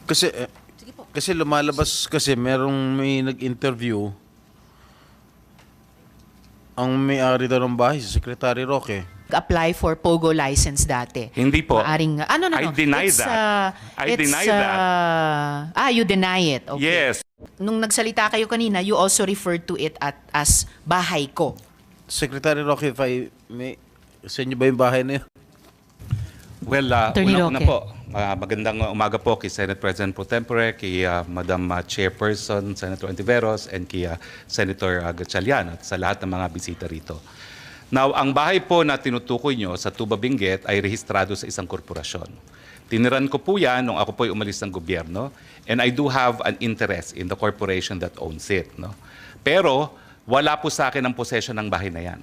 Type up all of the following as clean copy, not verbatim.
Kasi, Sige po. kasi lumalabas kasi may nag-interview ang may-ari daw ng bahay, si Secretary Roque. Apply for POGO license dati. Hindi po. Maaring, no. I deny It's, that. I deny that. You deny it. Okay. Yes. Nung nagsalita kayo kanina, you also referred to it as bahay ko. Secretary Roque, if I may, sa inyo ba yung bahay na yun? Well, Attorney una Roque. po, magandang umaga po kay Senate President Pro Tempore, kay Madam Chairperson, Senator Antiveros, and kay Senator Gatchalian at sa lahat ng mga bisita rito. Now, ang bahay po na tinutukoy nyo sa Tuba Benguet ay rehistrado sa isang korporasyon. Tiniran ko po yan nung ako po ay umalis ng gobyerno, and I do have an interest in the corporation that owns it. No? Pero wala po sa akin ang possession ng bahay na yan.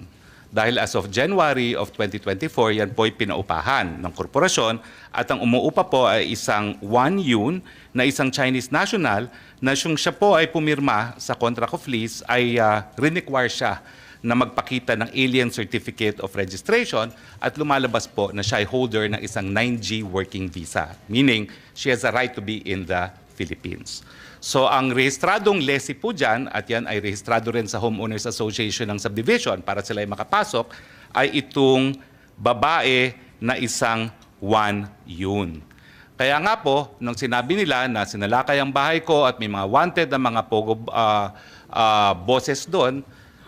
Dahil as of January of 2024, yan po ay pinaupahan ng korporasyon at ang umuupa po ay isang Wan Yun na isang Chinese national na siya po ay pumirma sa contract of lease ay require siya na magpakita ng Alien Certificate of Registration at lumalabas po na siya ay holder ng isang 9G working visa, meaning she has a right to be in the Philippines. So ang rehistradong lessee po dyan, at yan ay rehistrado rin sa Homeowners Association ng Subdivision para sila ay makapasok, ay itong babae na isang Wan Yun. Kaya nga po, nung sinabi nila na sinalakay ang bahay ko at may mga wanted na mga POGO bosses doon,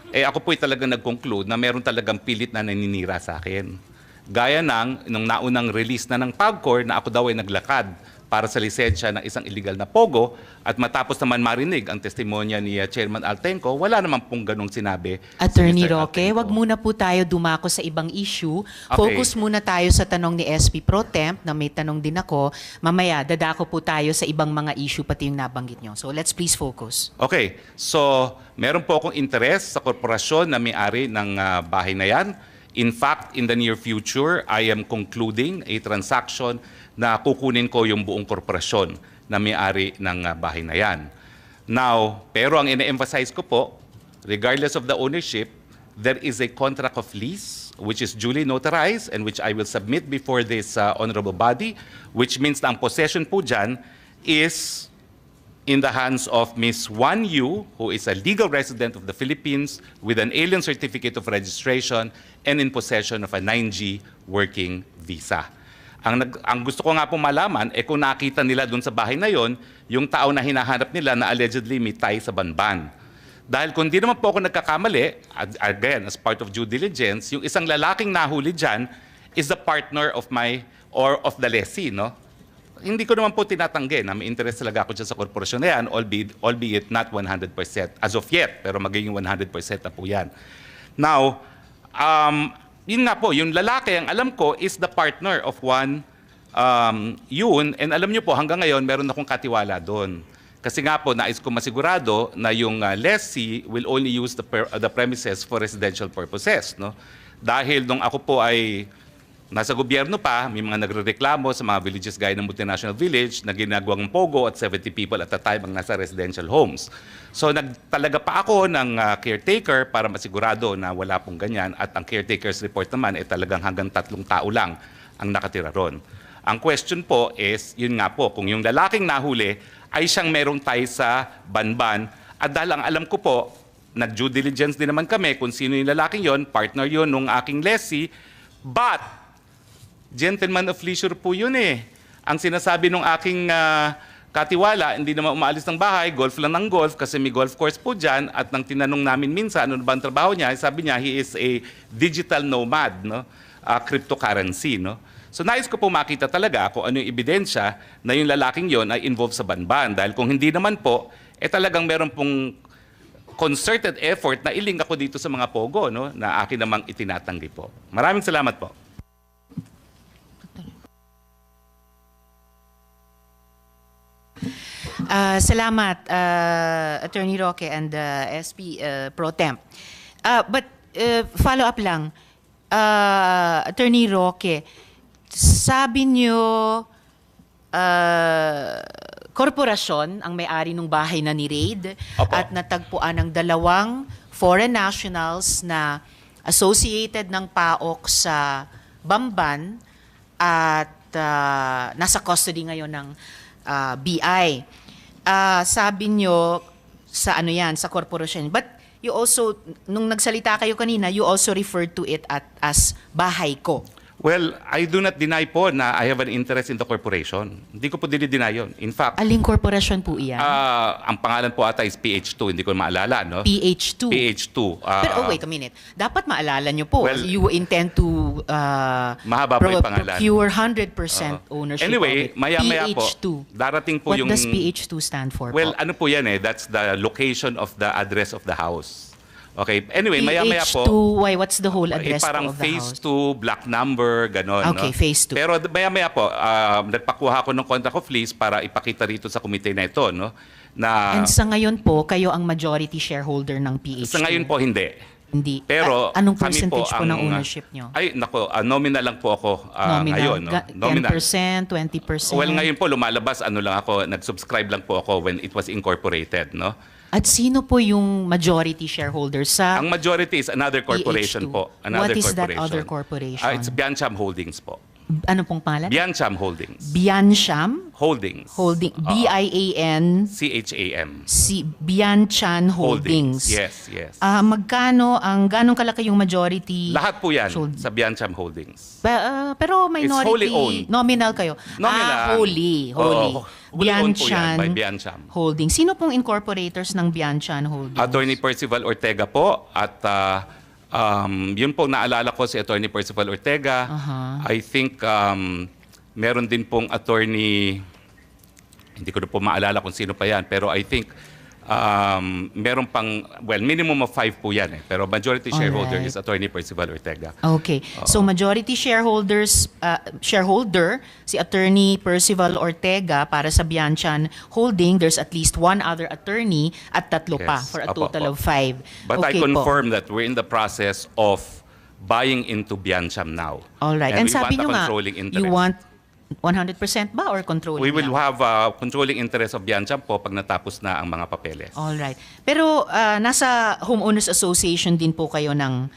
ako po'y talagang nag-conclude na meron talagang pilit na naninira sa akin. Gaya nung naunang release na ng PAGCOR na ako daw ay naglakad para sa lisensya ng isang illegal na POGO at matapos naman marinig ang testimonya ni Chairman Altenco, wala naman pong ganong sinabi. Attorney si Mr. Roque, Altenco. wag muna po tayo dumako sa ibang issue. Okay. Focus muna tayo sa tanong ni SP Pro Temp na may tanong din ako. Mamaya, dadako po tayo sa ibang mga issue pati yung nabanggit nyo. So let's please focus. Okay, so meron po akong interest sa korporasyon na may-ari ng bahay na yan. In fact, in the near future, I am concluding a transaction na kukunin ko yung buong korporasyon na may-ari ng bahay na yan. Now, pero ang ina-emphasize ko po, regardless of the ownership, there is a contract of lease which is duly notarized and which I will submit before this honorable body, which means na ang possession po dyan is in the hands of Ms. Wan Yu, who is a legal resident of the Philippines with an alien certificate of registration and in possession of a 9G working visa. Ang gusto ko nga po malaman, kung nakita nila doon sa bahay na yon, yung tao na hinahanap nila na allegedly may tie sa Banban. Dahil kung di naman po ako nagkakamali, again, as part of due diligence, yung isang lalaking nahuli dyan is the partner of of the lessee, no? Hindi ko naman po tinatanggi na may interest talaga ako dyan sa korporasyon na yan, albeit not 100% as of yet, pero magiging 100% na po yan. Now, yun nga po, yung lalaki, ang alam ko, is the partner of Wan Yun, and alam nyo po, hanggang ngayon, meron akong katiwala doon. Kasi nga po, nais ko masigurado na yung lessee will only use the premises for residential purposes. No? Dahil nung ako po ay nasa gobyerno pa, may mga nagrereklamo sa mga villages gaya ng multinational village na ginagawang POGO at 70 people at a time ang nasa residential homes. So nagtalaga pa ako ng caretaker para masigurado na wala pong ganyan at ang caretaker's report naman ay talagang hanggang 3 tao lang ang nakatira ron. Ang question po is, yun nga po, kung yung lalaking nahuli ay siyang merong tie sa Banban at dahil ang alam ko po, nag-due diligence din naman kami kung sino yung lalaking yon, partner yon nung aking lessee, but gentleman of leisure po yun eh. Ang sinasabi nung aking katiwala, hindi naman umaalis ng bahay, golf lang ng golf kasi may golf course po dyan at nang tinanong namin minsan ano ba ang trabaho niya, sabi niya he is a digital nomad, no? Cryptocurrency. No? So nais ko po makita talaga kung ano yung ebidensya na yung lalaking yon ay involved sa Banban dahil kung hindi naman po, talagang meron pong concerted effort na iling ako dito sa mga POGO no? Na akin namang itinatanggi po. Maraming salamat po. Salamat, Attorney Roque and SP Pro Temp. But follow up lang, Attorney Roque, sabi niyo korporasyon ang may-ari ng bahay na ni-raid at natagpuan ng 2 foreign nationals na associated ng PAOK sa Bamban at nasa custody ngayon ng BI. Sabi nyo sa ano yan, sa korporasyon. But you also, nung nagsalita kayo kanina, you also referred to it as bahay ko. Well, I do not deny po na I have an interest in the corporation. Hindi ko po dinideny yun. In fact, Aling korporasyon po iyan? ang pangalan po ata is PH2. Hindi ko maalala, no? PH2. PH2. Pero wait a minute. Dapat maalala nyo po. Well, you intend to mahaba po yung pangalan. procure 100% ownership Anyway, of it. maya-maya po, PH2. darating po What yung... does PH2 stand for Well, po? ano po yan eh? That's the location of the address of the house. Okay. Anyway, maya-maya po... PH2, why? What's the whole address parang of the phase house? 2, block number, gano'n. Okay, no? phase 2. Pero maya-maya po, nagpakuha ko ng contract of lease para ipakita rito sa komite na ito, no? Na, And sa ngayon po, kayo ang majority shareholder ng PH2. sa ngayon po, hindi. Hindi. Pero Anong kami percentage po, ng ang, ownership nyo? Ay, nako, nominal lang po ako ngayon. No? Nominal. 10%, 20%? Well, ngayon po lumalabas, ano lang ako, nag-subscribe lang po ako when it was incorporated, no? At sino po yung majority shareholder sa Ang majority is another corporation PH2? po. Another What is that corporation. other corporation? It's Biancham Holdings po. Ano pong pangalan? Biancham Holdings. Biancham Holdings. Holding. B-I-A-N CHAM. Bianchan Holdings. Yes, yes. Ganong kalaki yung majority? Lahat po yan Hold- sa Biancham Holdings. Pero minority, wholly owned. nominal kayo. Nominal. Wholly. Oo, wholly owned po yan by Bianchan Biancham. Holdings. Sino pong incorporators ng Bianchan Holdings? Attorney Percival Ortega po at yun po naalala ko si Attorney Percival Ortega. I think meron din pong attorney, hindi ko na po maalala kung sino pa yan, pero I think meron pang, well, minimum of 5 po yan eh. Pero majority shareholder Alright. is Attorney Percival Ortega. Okay. So majority shareholder si Attorney Percival Ortega para sa Bianchan Holding. There's at least one other attorney at tatlo pa Yes. for a Apo, total apo. of 5. But I Okay po. confirm that we're in the process of buying into Biancham now. All right. And we sabi want a nyo nga, controlling interest. you want 100% ba or controlling We will lang? have controlling interest of Biancham po pag natapos na ang mga papeles. All right. Pero nasa Homeowners Association din po kayo ng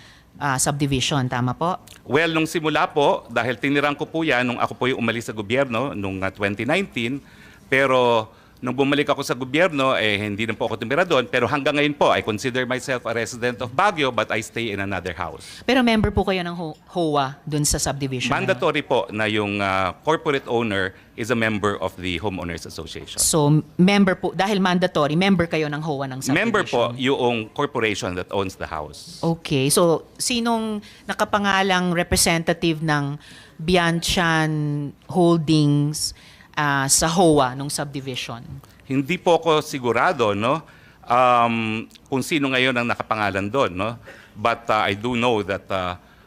subdivision, tama po? Well, nung simula po, dahil tinirang ko po yan nung ako po yung umalis sa gobyerno nung 2019, pero nung bumalik ako sa gobyerno, hindi na po ako tumira doon. Pero hanggang ngayon po, I consider myself a resident of Baguio, but I stay in another house. Pero member po kayo ng HOA dun sa subdivision? na yun? Mandatory po na yung corporate owner is a member of the Homeowners Association. So, member po, dahil mandatory, member kayo ng HOA ng subdivision? Member po yung corporation that owns the house. Okay. So, sinong nakapangalang representative ng Bianchan Holdings sa HOA ng subdivision? Hindi po ako sigurado, no? Kung sino ngayon ang nakapangalan doon, no? But I do know that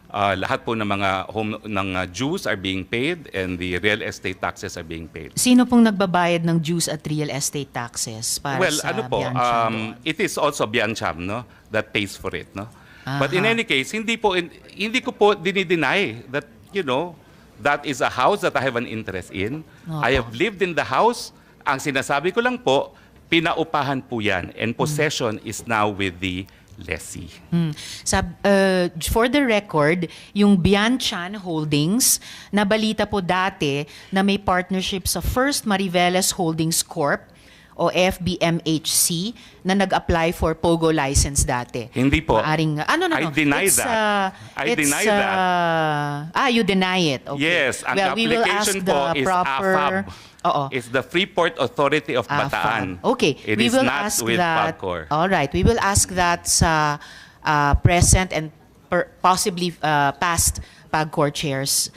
lahat po ng mga dues are being paid and the real estate taxes are being paid. Sino pong nagbabayad ng dues at real estate taxes para Well, sa ano po, Bianchan doon? it is also Biancham, no? That pays for it, no? But in any case, hindi ko po dinideny that, that is a house that I have an interest in. I have lived in the house. Ang sinasabi ko lang po, pinaupahan po yan. And possession is now with the lessee. For the record, yung Bianchan Holdings, nabalita po dati na may partnership sa First Mariveles Holdings Corp o FBMHC na nag-apply for POGO license dati. Hindi po. Maaring, no. I deny It's, that. I deny that. You deny it. Okay. Yes, ang Well, we will ask application po the is proper... AFAB. Oo. It's the Freeport Authority of Bataan. Okay, It we is will not ask with that. PAGCOR. All right, we will ask that sa present and possibly past PAGCOR chairs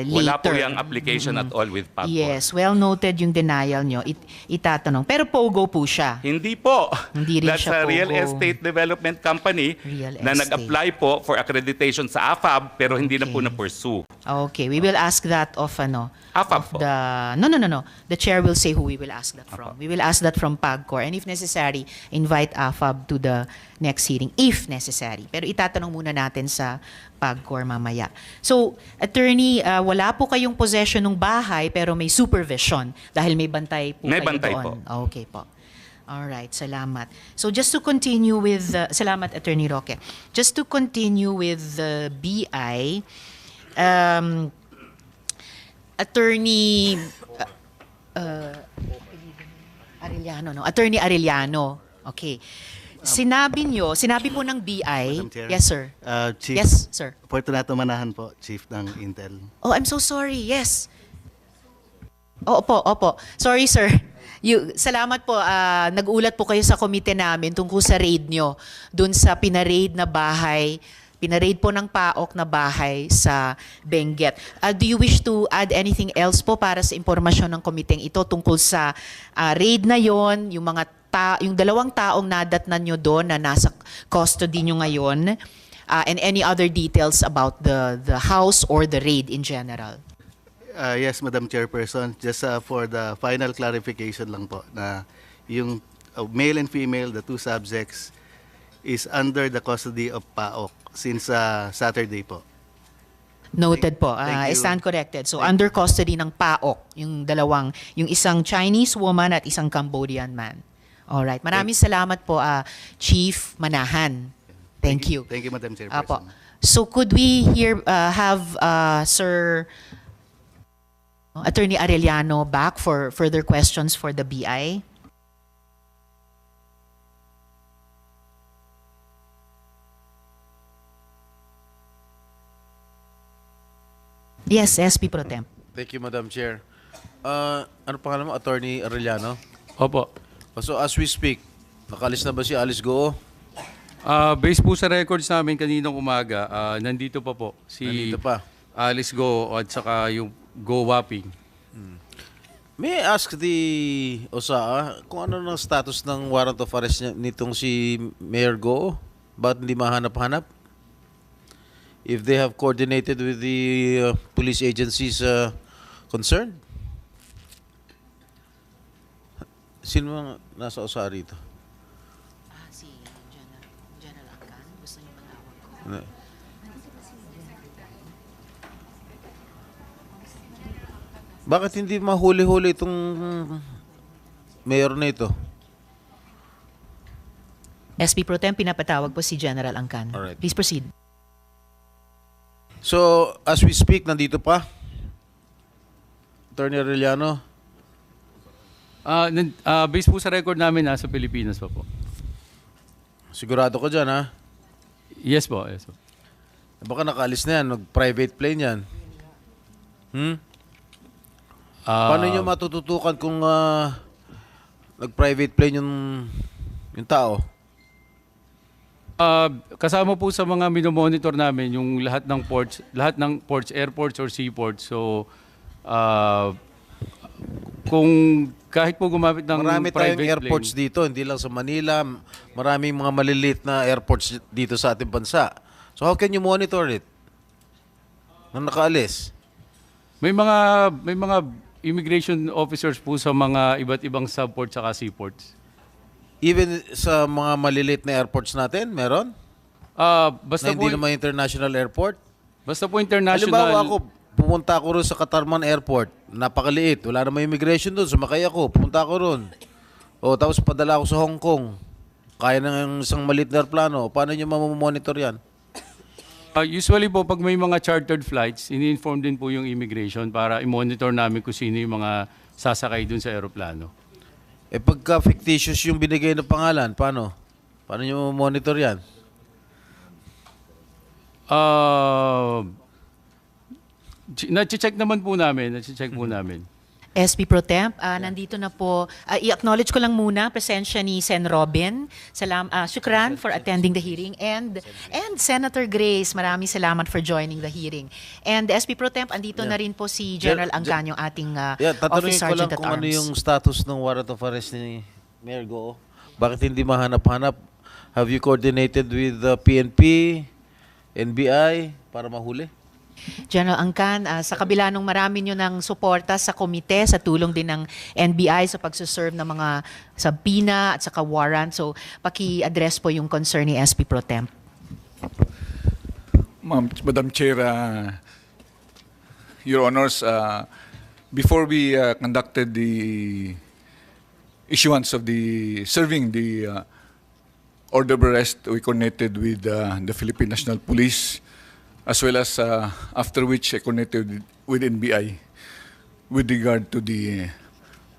later. Wala po yung application at all with PAGCOR. Yes, well noted yung denial nyo. Itatanong. Pero POGO po siya. Hindi po. Hindi rin That's siya a real POGO. estate development company Real na estate. nag-apply po for accreditation sa AFAB pero hindi na po Okay. na-pursue. Okay, we will ask that of AFAB of po. No. The chair will say who we will ask that from. We will ask that from PAGCOR and if necessary, invite AFAB to the next hearing if necessary. Pero itatanong muna natin sa PAGCOR mamaya. So, attorney, wala po kayong possession ng bahay pero may supervision dahil may bantay po May kayo bantay doon. Okay po. Alright, salamat. So just to continue with, salamat Attorney Roque. Just to continue with the BI, Attorney Arellano, no? Attorney Arellano. Okay. Sinabi po ng BI. Madam Chair. Yes, sir. Chief, Yes, sir. Fortunato Manahan po, Chief ng Intel. Oh, I'm so sorry. Yes. Opo. Sorry, sir. Salamat po. Nag-ulat po kayo sa komite namin tungkol sa raid nyo dun sa pinaraid na bahay, pinaraid po ng PAOK na bahay sa Benguet. Do you wish to add anything else po para sa impormasyon ng komiteng ito tungkol sa raid na yon, yung mga yung 2 taong nadatnan nyo doon na nasa custody nyo ngayon, and any other details about the house or the raid in general? Yes, Madam Chairperson, just for the final clarification lang po na yung male and female, the 2 subjects, is under the custody of PAOK since Saturday po. Noted po. I Thank you. stand corrected. So under custody ng PAOK, yung isang Chinese woman at isang Cambodian man. Alright. Maraming salamat po, Chief Manahan. Thank you. Thank you, Madam Apo. Chairperson. So could we have Sir Attorney Arellano back for further questions for the BI? Yes, SP Pro Temp. Thank you, Madam Chair. Ano pangalan mo? Attorney Arellano? Opo. So as we speak, nakalis na ba si Alice Goo? Based po sa records namin kaninang umaga, nandito pa po si Nandito pa. Alice Go at saka yung Go Wapping. May I ask the OSAA kung ano ng status ng warrant of arrest nitong si Mayor Go? Ba't hindi mahanap-hanap? If they have coordinated with the police agencies concerned? Sino ang nasa OSAA rito? Si General Angkan. Gusto niyo matawag ko? Bakit hindi mahuli-huli itong mayor na ito? SP Pro Temp, pinapatawag po si General Angkan. Alright. Please proceed. So, as we speak, nandito pa? Attorney Arellano? Based po sa record namin, nasa Pilipinas pa po. Sigurado ka dyan, ha? Yes po, yes po. Baka nakaalis na yan, nag-private plane yan. Paano nyo matututukan kung nag-private plane yung tao? Kasama po sa mga minomonitor namin yung lahat ng ports, airports or seaports. So, kung kahit po gumamit ng Marami private tayong airports plane, dito, hindi lang sa Manila. Maraming mga maliliit na airports dito sa ating bansa. So how can you monitor it? Nang nakaalis? may mga immigration officers po sa mga iba't ibang subports saka seaports. Even sa mga maliliit na airports natin, meron? Basta Na hindi po naman international airport? international. Halimbawa ako, pumunta ako ron sa Katarman Airport. Napakaliit. Wala namang immigration doon. Sumakay ako. Pumunta ako ron. O, tapos padala ako sa Hong Kong. Kaya ng isang maliit na aeroplano. Paano nyo mamamonitor yan? Usually po, pag may mga chartered flights, ini-inform din po yung immigration para i-monitor namin kung sino yung mga sasakay dun sa aeroplano. Eh pagka fictitious yung binigay na pangalan, paano? Paano nyo mamamonitor yan? Na-check naman po namin. SP Pro Temp, nandito na po. I-acknowledge ko lang muna presensya ni Sen Robin. Shukran for attending the hearing. And Senator Grace, maraming salamat for joining the hearing. And SP Pro Temp, andito na rin po si General Angkan, yung ating tatanungin Office ko lang Sergeant at kung Arms. ano yung status ng warrant of arrest ni Mayor Go. Bakit hindi mahanap-hanap? Have you coordinated with the PNP, NBI para mahuli? General Angkan, sa kabila nung marami nyo ng suporta sa komite, sa tulong din ng NBI sa pagsuserve ng mga subpoena at saka warrant. So, paki-address po yung concern ni SP Pro Temp. Madam Chair, Your Honors, before we conducted the issuance of serving the order of arrest, we coordinated with the Philippine National Police, as well as after which I connected with NBI with regard to the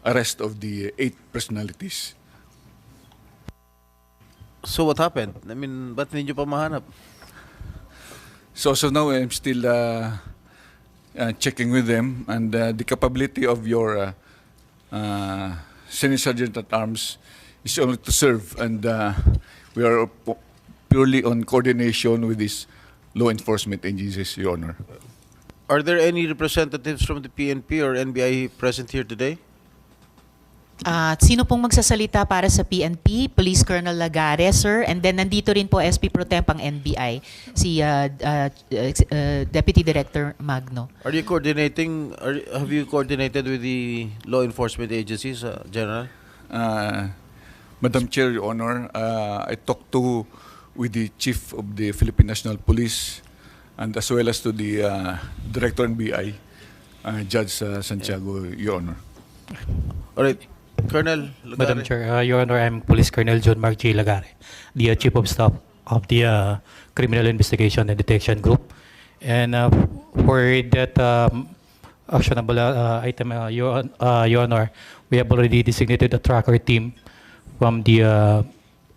arrest of the 8 personalities. So what happened? I mean, ba't hindi nyo pa mahanap? So as of now, I'm still checking with them, and the capability of your Senior Sergeant at Arms is only to serve, and we are purely on coordination with these law enforcement agencies, Your Honor. Are there any representatives from the PNP or NBI present here today? Sino pong magsasalita para sa PNP? Police Colonel Lagares, sir. And then nandito rin po SP Pro Temp ang NBI, si Deputy Director Magno. Are you coordinating? Have you coordinated with the law enforcement agencies, General? Madam Chair, Your Honor, I talked with the Chief of the Philippine National Police, and as well as to the Director NBI, Judge Santiago, Your Honor. All right, Colonel Lagare. Madam Chair, Your Honor, I'm Police Colonel John Mark J. Lagare, the Chief of Staff of the Criminal Investigation and Detection Group. And for that actionable item, Your Honor, we have already designated a tracker team from the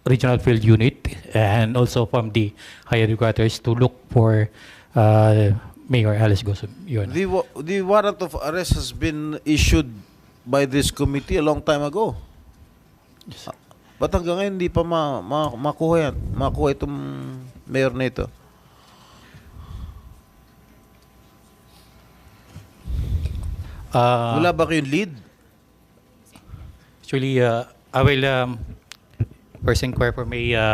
Regional Field Unit and also from the higher headquarters to look for Mayor Alice Gozum, Your Honor. The warrant of arrest has been issued by this committee a long time ago. Ba't hanggang ngayon hindi pa makuha yan? Makuha itong mayor na ito? Wala ba kayong lead? Actually, I will first inquire for the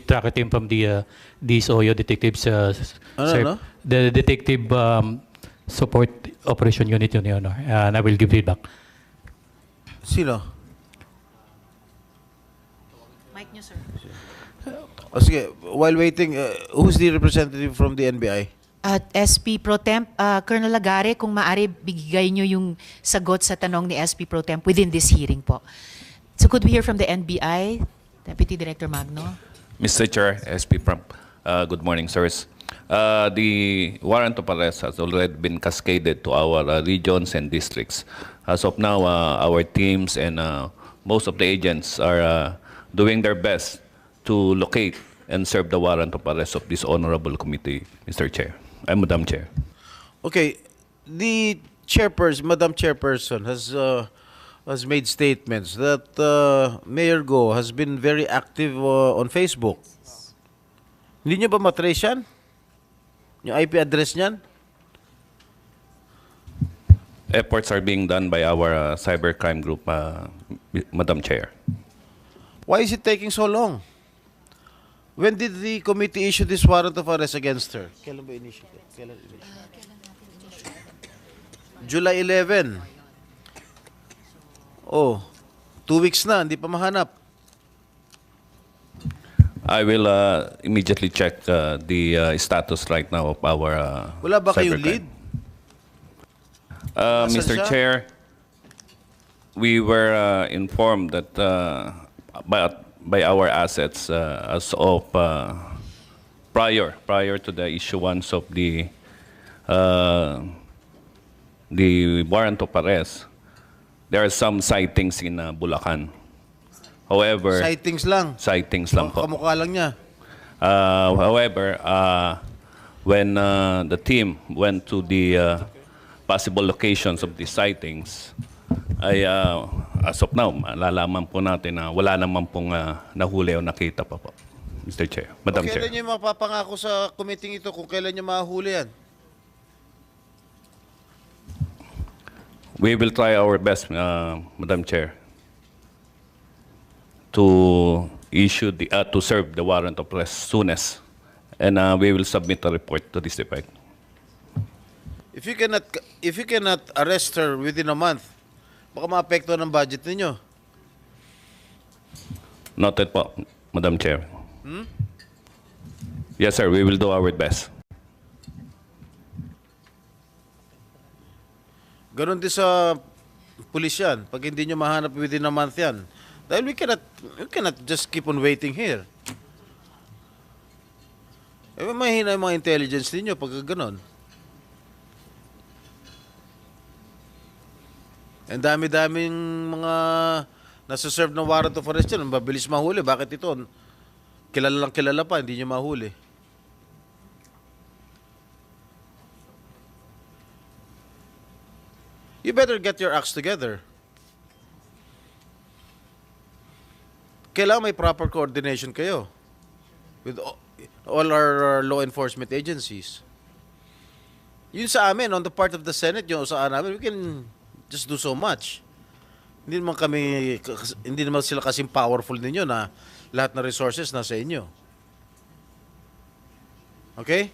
tracker team from the DSOYO detectives, Ano? the detective support operation unit, Your Honor, and I will give feedback. Sino? Mic niyo, sir. O sige, while waiting, who's the representative from the NBI? At SP Pro Temp, Colonel Lagare, kung maaari, bigay niyo yung sagot sa tanong ni SP Pro Temp within this hearing po. So could we hear from the NBI, Deputy Director Magno? Mr. Chair, SP Prompt, good morning, sirs. The warrant of arrest has already been cascaded to our regions and districts. As of now, our teams and most of the agents are doing their best to locate and serve the warrant of arrest of this honorable committee, Mr. Chair. Madam Chair. Okay, the chairperson, Madam Chairperson, has made statements that Mayor Go has been very active on Facebook. Hindi nyo ba matrace yan? Yung IP address niyan? Efforts are being done by our cybercrime group, Madam Chair. Why is it taking so long? When did the committee issue this warrant of arrest against her? Kailan ba initiate? July 11. Oh, 2 weeks na, hindi pa mahanap. I will immediately check the status right now of our Wala ba kayong cybercrime. lead? Nasaan Mr. siya? Chair, we were informed that by our assets as of prior to the issuance of the warrant of arrest, there are some sightings in Bulacan. However, Sightings lang. sightings lang po. Kamukha lang niya. However, when the team went to the possible locations of the sightings, ay as of now, malalaman po natin na wala naman pong nahuli o nakita pa po, Mr. Chair. Madam Kailan Chair. niyo mapapangako sa committee ito kung kailan niyo mahuli yan? We will try our best, Madam Chair, to issue to serve the warrant of arrest soonest, and we will submit a report to this effect. If you cannot arrest her within a month, baka maapekto ng budget ninyo. Noted po, Madam Chair. Yes, sir. We will do our best. Ganon din sa pulis yan. Pag hindi nyo mahanap within a month yan. Dahil we cannot just keep on waiting here. Mahina yung mga intelligence ninyo pag ganon. Ang dami-daming mga nasa-serve ng warrant of arrest yan. Mabilis mahuli. Bakit ito? Kilala lang kilala pa, hindi nyo mahuli. You better get your acts together. Kailangan may proper coordination kayo with all our law enforcement agencies. Yun sa amin, on the part of the Senate, yung sa namin, we can just do so much. Hindi naman sila kasing powerful ninyo na lahat na resources nasa inyo. Okay?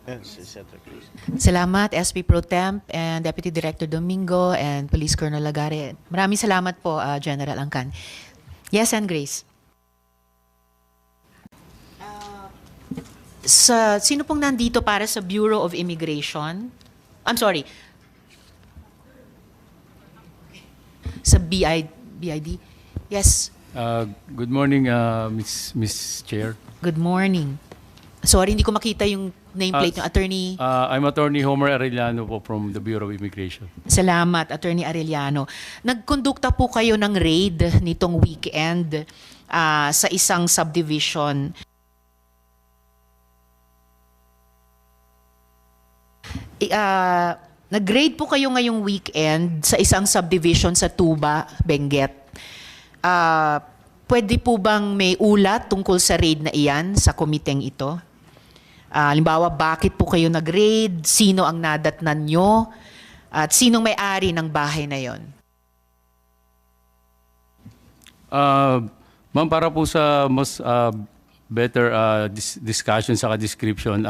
Yes, Senator, please. Salamat, SP Pro Temp and Deputy Director Domingo and Police Colonel Lagare. Maraming salamat po, General Angkan. Yes, and Grace. Sino pong nandito para sa Bureau of Immigration? I'm sorry. Sa BID? Yes. Good morning, Miss Chair. Good morning. Sorry, hindi ko makita yung nameplate ng attorney. I'm Attorney Homer Arellano po from the Bureau of Immigration. Salamat, Attorney Arellano. Nagkondukta po kayo ng raid nitong weekend sa isang subdivision. Nag-raid po kayo ngayong weekend sa isang subdivision sa Tuba, Benguet. Pwede po bang may ulat tungkol sa raid na iyan sa komiteng ito? Halimbawa, bakit po kayo nag-raid? Sino ang nadatnan nyo? At sinong may-ari ng bahay na yon? Ma'am, para po sa mas better discussion sa description,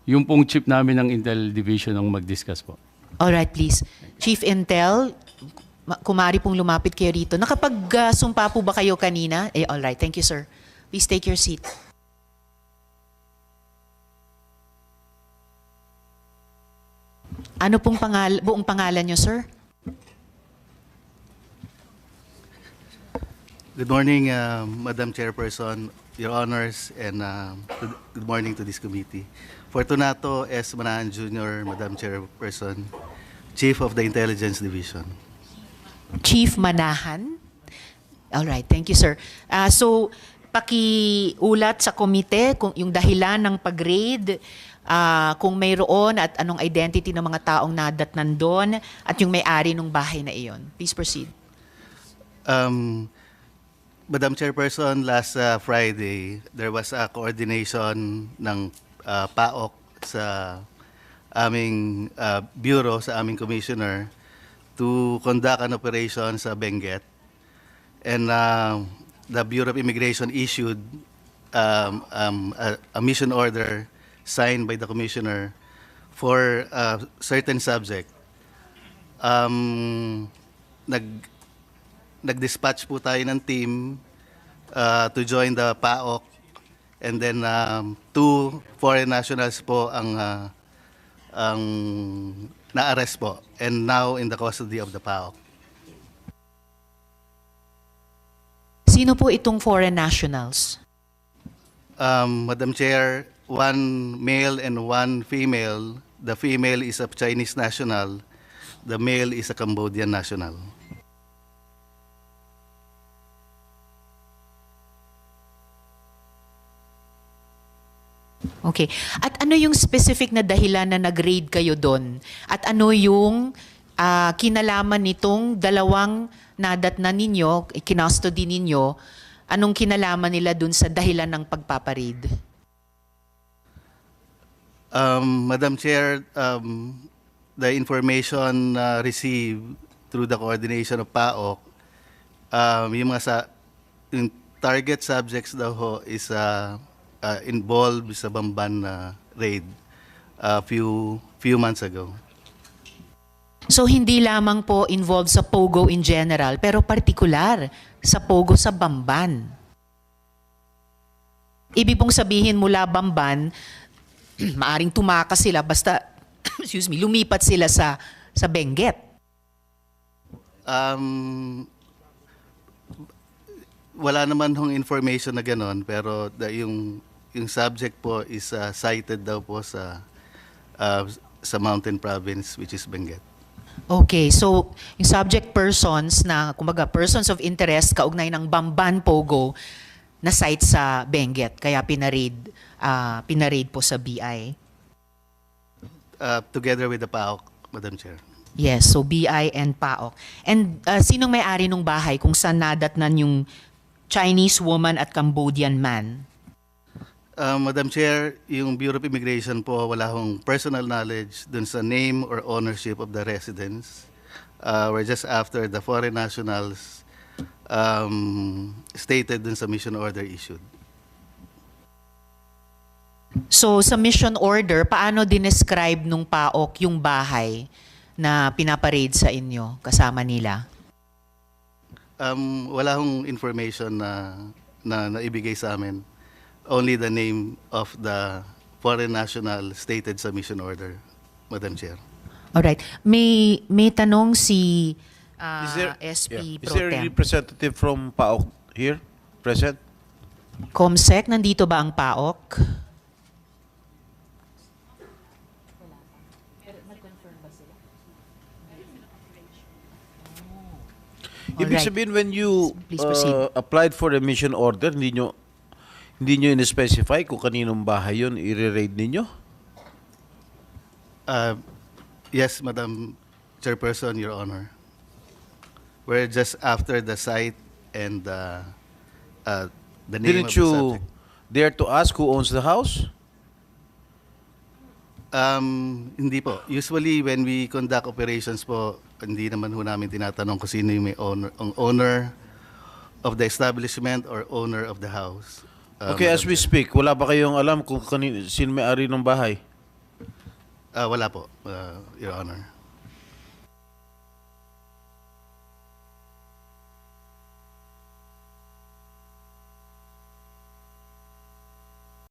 yung pong chief namin ng Intel Division ang mag-discuss po. Alright, please. Chief Intel, kumari pong lumapit kayo rito. Nakapag-sumpa po ba kayo kanina? Alright, thank you, sir. Please take your seat. Ano pong buong pangalan nyo, sir? Good morning, Madam Chairperson, Your Honors, and good morning to this committee. Fortunato S. Manahan Jr., Madam Chairperson, Chief of the Intelligence Division. Chief Manahan? Alright, thank you, sir. So, pakiulat sa komite kung yung dahilan ng pag-raid, kung mayroon at anong identity ng mga taong nadatnan doon at yung may-ari ng bahay na iyon. Please proceed. Madam Chairperson, last Friday, there was a coordination ng PAOK sa aming bureau, sa aming commissioner, to conduct an operation sa Benguet. And the Bureau of Immigration issued a mission order signed by the commissioner for a certain subject. Nag-dispatch po tayo ng team to join the PAOK, and then 2 foreign nationals po ang na-arrest po and now in the custody of the PAOK. Sino po itong foreign nationals? Madam Chair, 1 male and 1 female. The female is a Chinese national. The male is a Cambodian national. Okay. At ano yung specific na dahilan na nag-raid kayo doon? At ano yung kinalaman nitong dalawang nadatnan ninyo, kinustody ninyo, anong kinalaman nila doon sa dahilan ng pagpaparaid? Madam Chair, the information received through the coordination of PAOK, yung target subjects daw ho is involved sa Bamban raid a few months ago. So hindi lamang po involved sa Pogo in general, pero particular sa Pogo sa Bamban. Ibig pong sabihin mula Bamban, maaring tumakas sila basta lumipat sila sa Benguet. Wala naman hong information na gano'n, pero yung subject po is cited daw po sa Mountain Province, which is Benguet. Okay, so yung subject persons na, kumbaga, persons of interest kaugnay ng Bamban Pogo na site sa Benguet, kaya pinaraid po sa BI. Together with the PAOK, Madam Chair. Yes, so BI and PAOK. And sinong may-ari ng bahay kung saan nadatnan yung Chinese woman at Cambodian man? Madam Chair, yung Bureau of Immigration po, wala hong personal knowledge dun sa name or ownership of the residents. We're just after the foreign nationals stated dun sa mission order issued. So sa mission order, paano dinescribe nung PAOK yung bahay na pinaparade sa inyo kasama nila? Wala hong information na naibigay sa amin. Only the name of the foreign national stated sa mission order, Madam Chair. Alright. May tanong si SP Is Pro there a Tem. representative from PAOK here present? Comsec, nandito ba ang PAOK? Ibig Alright. sabihin, when you Please proceed. applied for a mission order, hindi nyo in-specify kung kaninong bahay yun i-raid ninyo? Yes, Madam Chairperson, Your Honor. We're just after the site and the name Didn't of the you subject. dare to ask who owns the house? Hindi po. Usually, when we conduct operations po, hindi naman ho namin tinatanong kung sino yung may owner of the establishment or owner of the house. Okay, as Madam we Chair. speak, wala ba kayong alam kung sino may-ari ng bahay? Wala po, Your Honor.